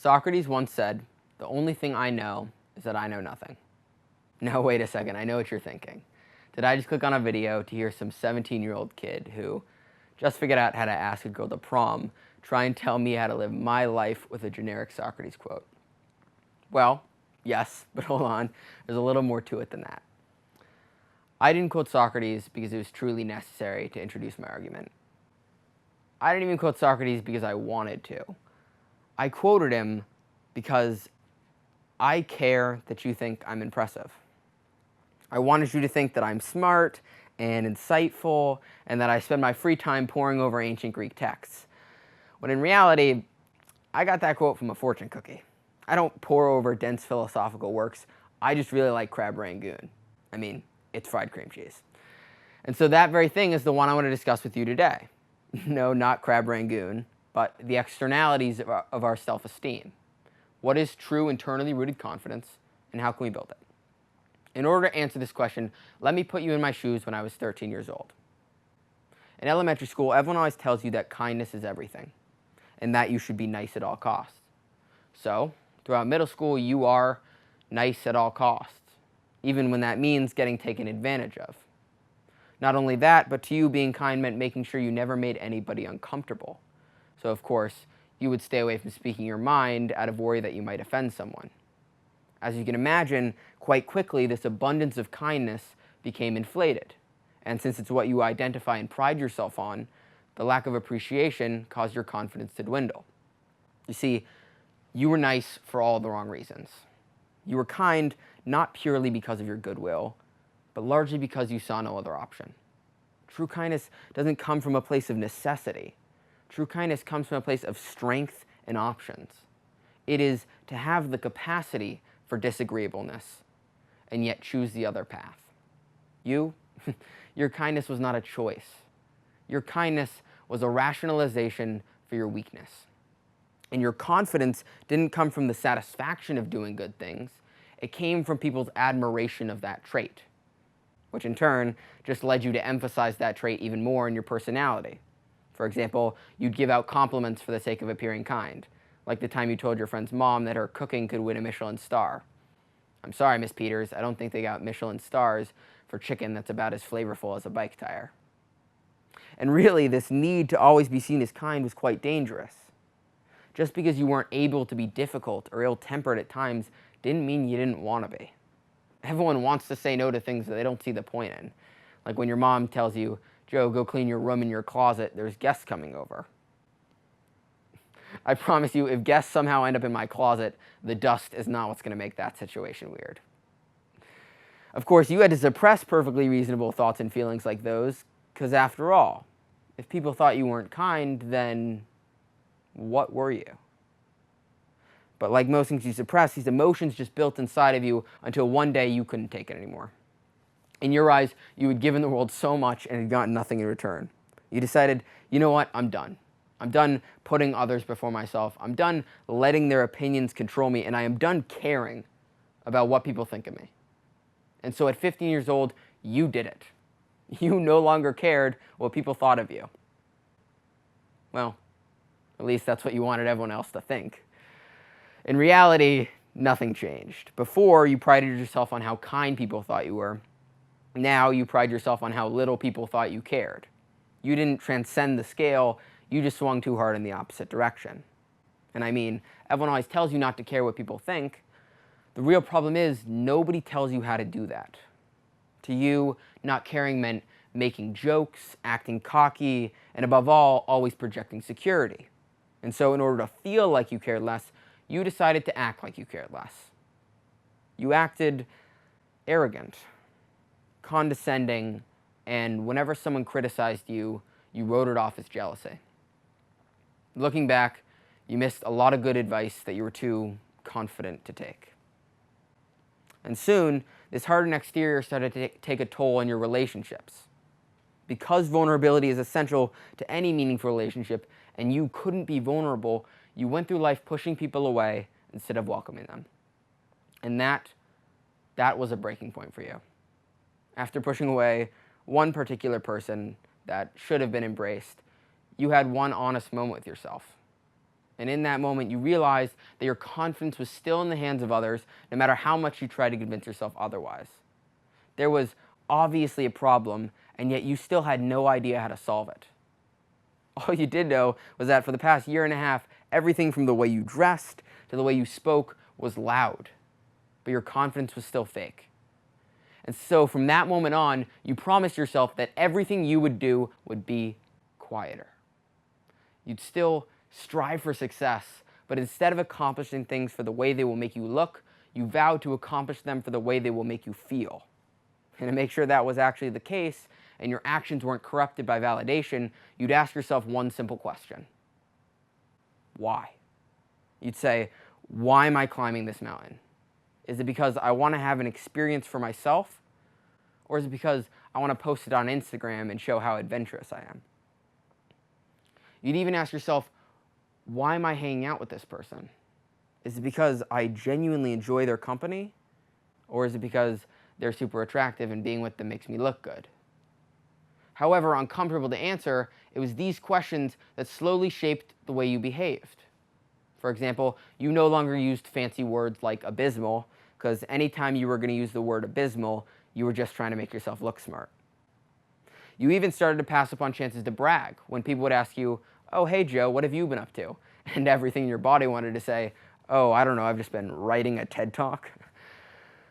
Socrates once said, "The only thing I know is that I know nothing." Now wait a second, I know what you're thinking. Did I just click on a video to hear some 17-year-old kid who just figured out how to ask a girl to prom try and tell me how to live my life with a generic Socrates quote? Well, yes, but hold on, there's a little more to it than that. I didn't quote Socrates because it was truly necessary to introduce my argument. I didn't even quote Socrates because I wanted to. I quoted him because I care that you think I'm impressive. I wanted you to think that I'm smart and insightful and that I spend my free time poring over ancient Greek texts. When in reality, I got that quote from a fortune cookie. I don't pore over dense philosophical works. I just really like crab rangoon. I mean, it's fried cream cheese. And so that very thing is the one I want to discuss with you today. No, not crab rangoon, but the externalities of our self-esteem. What is true internally rooted confidence, and how can we build it? In order to answer this question, let me put you in my shoes when I was 13 years old. In elementary school, everyone always tells you that kindness is everything, and that you should be nice at all costs. So, throughout middle school, you are nice at all costs, even when that means getting taken advantage of. Not only that, but to you, being kind meant making sure you never made anybody uncomfortable. So, of course, you would stay away from speaking your mind out of worry that you might offend someone. As you can imagine, quite quickly, this abundance of kindness became inflated. And since it's what you identify and pride yourself on, the lack of appreciation caused your confidence to dwindle. You see, you were nice for all the wrong reasons. You were kind not purely because of your goodwill, but largely because you saw no other option. True kindness doesn't come from a place of necessity. True kindness comes from a place of strength and options. It is to have the capacity for disagreeableness and yet choose the other path. Your kindness was not a choice. Your kindness was a rationalization for your weakness. And your confidence didn't come from the satisfaction of doing good things. It came from people's admiration of that trait, which in turn just led you to emphasize that trait even more in your personality. For example, you'd give out compliments for the sake of appearing kind, like the time you told your friend's mom that her cooking could win a Michelin star. I'm sorry, Miss Peters, I don't think they got Michelin stars for chicken that's about as flavorful as a bike tire. And really, this need to always be seen as kind was quite dangerous. Just because you weren't able to be difficult or ill-tempered at times didn't mean you didn't want to be. Everyone wants to say no to things that they don't see the point in. Like when your mom tells you, "Joe, go clean your room and your closet, there's guests coming over." I promise you, if guests somehow end up in my closet, the dust is not what's going to make that situation weird. Of course, you had to suppress perfectly reasonable thoughts and feelings like those, because after all, if people thought you weren't kind, then what were you? But like most things you suppress, these emotions just built inside of you until one day you couldn't take it anymore. In your eyes, you had given the world so much and had gotten nothing in return. You decided, you know what, I'm done. I'm done putting others before myself. I'm done letting their opinions control me, and I am done caring about what people think of me. And so at 15 years old, you did it. You no longer cared what people thought of you. Well, at least that's what you wanted everyone else to think. In reality, nothing changed. Before, you prided yourself on how kind people thought you were. Now you pride yourself on how little people thought you cared. You didn't transcend the scale, you just swung too hard in the opposite direction. And I mean, everyone always tells you not to care what people think. The real problem is nobody tells you how to do that. To you, not caring meant making jokes, acting cocky, and above all, always projecting security. And so in order to feel like you cared less, you decided to act like you cared less. You acted arrogant, condescending, and whenever someone criticized you, you wrote it off as jealousy. Looking back, you missed a lot of good advice that you were too confident to take. And soon, this hardened exterior started to take a toll on your relationships. Because vulnerability is essential to any meaningful relationship, and you couldn't be vulnerable, you went through life pushing people away instead of welcoming them. And that was a breaking point for you. After pushing away one particular person that should have been embraced, you had one honest moment with yourself. And in that moment, you realized that your confidence was still in the hands of others, no matter how much you tried to convince yourself otherwise. There was obviously a problem, and yet you still had no idea how to solve it. All you did know was that for the past year and a half, everything from the way you dressed to the way you spoke was loud, but your confidence was still fake. And so from that moment on, you promised yourself that everything you would do would be quieter. You'd still strive for success, but instead of accomplishing things for the way they will make you look, you vowed to accomplish them for the way they will make you feel. And to make sure that was actually the case, and your actions weren't corrupted by validation, you'd ask yourself one simple question. Why? You'd say, why am I climbing this mountain? Is it because I want to have an experience for myself? Or is it because I want to post it on Instagram and show how adventurous I am? You'd even ask yourself, why am I hanging out with this person? Is it because I genuinely enjoy their company? Or is it because they're super attractive and being with them makes me look good? However uncomfortable to answer, it was these questions that slowly shaped the way you behaved. For example, you no longer used fancy words like abysmal, because anytime you were going to use the word abysmal, you were just trying to make yourself look smart. You even started to pass upon chances to brag when people would ask you, oh, hey, Joe, what have you been up to? And everything in your body wanted to say, oh, I don't know, I've just been writing a TED Talk.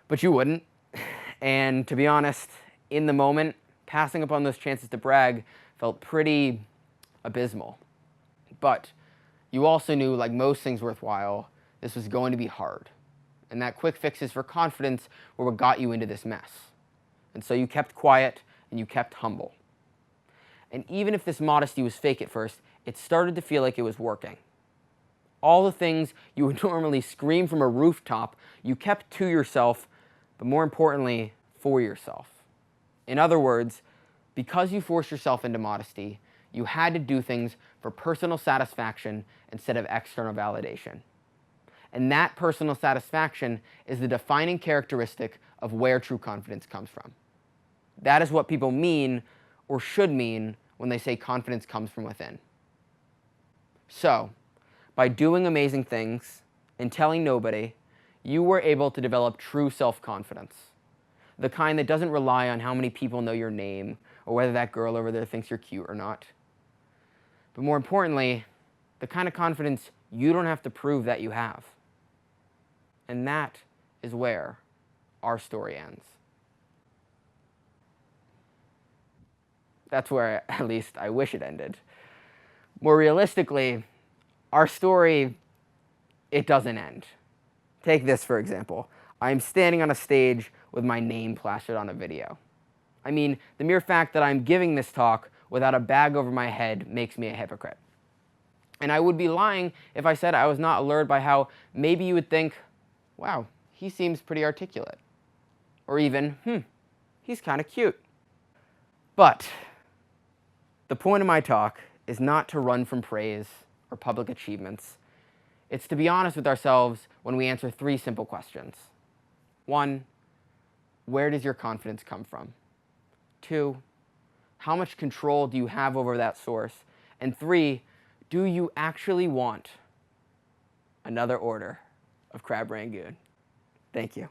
But you wouldn't. And to be honest, in the moment, passing upon those chances to brag felt pretty abysmal. But you also knew, like most things worthwhile, this was going to be hard. And that quick fixes for confidence were what got you into this mess. And so you kept quiet and you kept humble. And even if this modesty was fake at first, it started to feel like it was working. All the things you would normally scream from a rooftop, you kept to yourself, but more importantly, for yourself. In other words, because you forced yourself into modesty, you had to do things for personal satisfaction instead of external validation. And that personal satisfaction is the defining characteristic of where true confidence comes from. That is what people mean, or should mean, when they say confidence comes from within. So, by doing amazing things and telling nobody, you were able to develop true self-confidence. The kind that doesn't rely on how many people know your name or whether that girl over there thinks you're cute or not. But more importantly, the kind of confidence you don't have to prove that you have. And that is where our story ends. That's where, at least, I wish it ended. More realistically, our story, it doesn't end. Take this, for example. I'm standing on a stage with my name plastered on a video. I mean, the mere fact that I'm giving this talk without a bag over my head makes me a hypocrite. And I would be lying if I said I was not allured by how maybe you would think, wow, he seems pretty articulate. Or even, he's kind of cute. But the point of my talk is not to run from praise or public achievements. It's to be honest with ourselves when we answer 3 simple questions. 1, where does your confidence come from? 2, how much control do you have over that source? And 3, do you actually want another order of crab rangoon? Thank you.